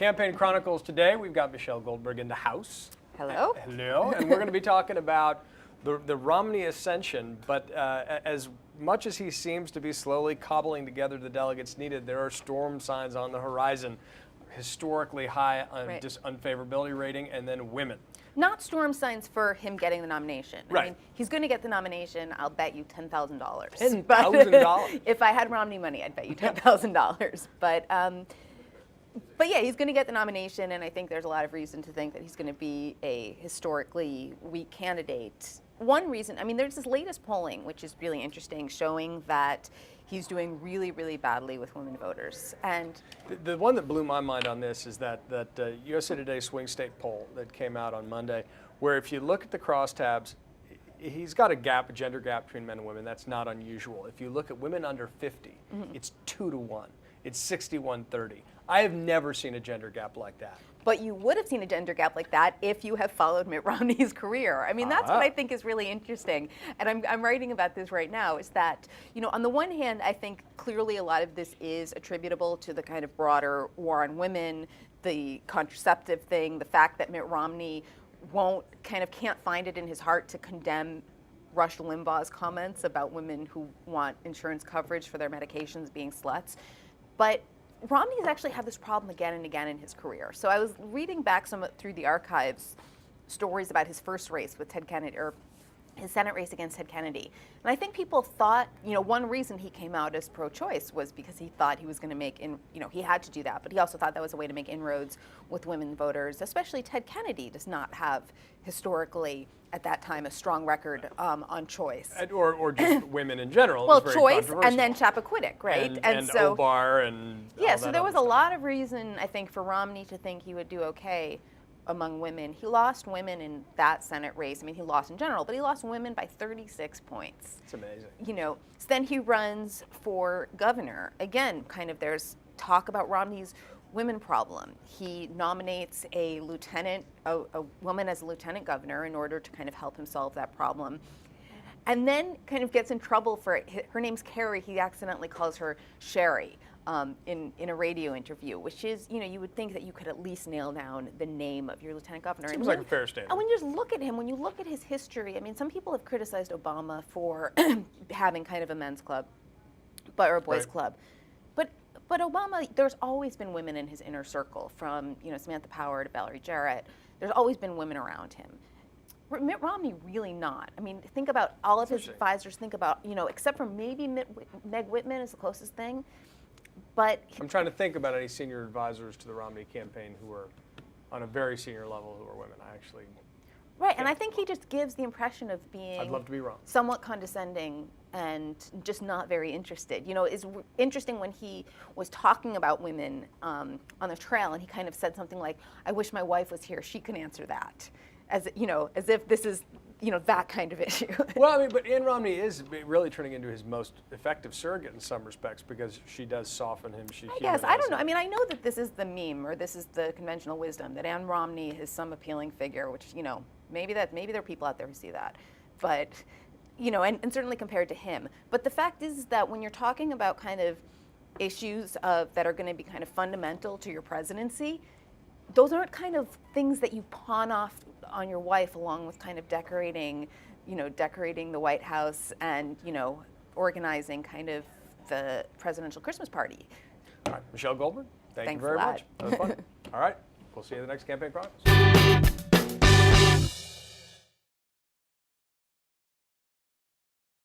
Campaign Chronicles today, we've got Michelle Goldberg in the house. Hello. Hello, and we're going to be talking about the Romney ascension, but as much as he seems to be slowly cobbling together the delegates needed, there are storm signs on the horizon, historically high unfavorability rating, and then women. Not storm signs for him getting the nomination. Right. I mean, he's going to get the nomination. I'll bet you $10,000. $10,000? If I had Romney money, I'd bet you $10,000. But yeah, he's going to get the nomination, and I think there's a lot of reason to think that he's going to be a historically weak candidate. One reason, I mean, there's this latest polling, which is really interesting, showing that he's doing really, really badly with women voters. And the one that blew my mind on this is that USA Today swing state poll that came out on Monday, where if you look at the crosstabs, he's got a gender gap between men and women. That's not unusual. If you look at women under 50, it's 2-to-1. It's 61-30. I have never seen a gender gap like that. But you would have seen a gender gap like that if you have followed Mitt Romney's career. I mean, that's what I think is really interesting. And I'm writing about this right now, is that, you know, on the one hand, I think clearly a lot of this is attributable to the kind of broader war on women, the contraceptive thing, the fact that Mitt Romney can't find it in his heart to condemn Rush Limbaugh's comments about women who want insurance coverage for their medications being sluts. But Romney's actually had this problem again and again in his career. So I was reading back through the archives stories about his first race with Ted Kennedy, or his Senate race against Ted Kennedy. And I think people thought, you know, one reason he came out as pro-choice was because he thought he was going to he had to do that, but he also thought that was a way to make inroads with women voters, especially Ted Kennedy does not have historically at that time a strong record on choice. Or just women in general. Well, choice and then Chappaquiddick, right? And so Obar and yeah, so there was a lot of reason, I think, for Romney to think he would do okay among women. He lost women in that Senate race. I mean, he lost in general, but he lost women by 36 points. It's amazing. You know, so then he runs for governor. Again, kind of there's talk about Romney's women problem. He nominates a woman as a lieutenant governor in order to kind of help him solve that problem. And then kind of gets in trouble for it. Her name's Carrie. He accidentally calls her Sherry in a radio interview, which is, you know, you would think that you could at least nail down the name of your lieutenant governor. Seems like a fair standard. And when you just look at him, when you look at his history, I mean, some people have criticized Obama for having kind of a men's club, or a boys' club. But Obama, there's always been women in his inner circle, from, you know, Samantha Power to Valerie Jarrett. There's always been women around him. Mitt Romney, really not. I mean, think about all of his advisors. Think about, you know, except for maybe Meg Whitman is the closest thing. But I'm trying to think about any senior advisors to the Romney campaign who are on a very senior level who are women. I actually and I think he just gives the impression of being, I'd love to be wrong, somewhat condescending and just not very interested. You know, it's interesting when he was talking about women on the trail, and he kind of said something like, "I wish my wife was here; she can answer that," as you know, as if this is, you know, that kind of issue. Well, I mean, but Ann Romney is really turning into his most effective surrogate in some respects, because she does soften him. I guess, I don't know. I mean, I know that this is the meme, or this is the conventional wisdom, that Ann Romney is some appealing figure, which, you know, maybe there are people out there who see that. But, you know, and certainly compared to him. But the fact is that when you're talking about kind of issues that are going to be kind of fundamental to your presidency, those aren't kind of things that you pawn off on your wife, along with kind of decorating the White House and, you know, organizing kind of the presidential Christmas party. All right, Michelle Goldberg, thank you Thanks very a lot. much. That was fun. All right, we'll see you in the next Campaign Chronicles.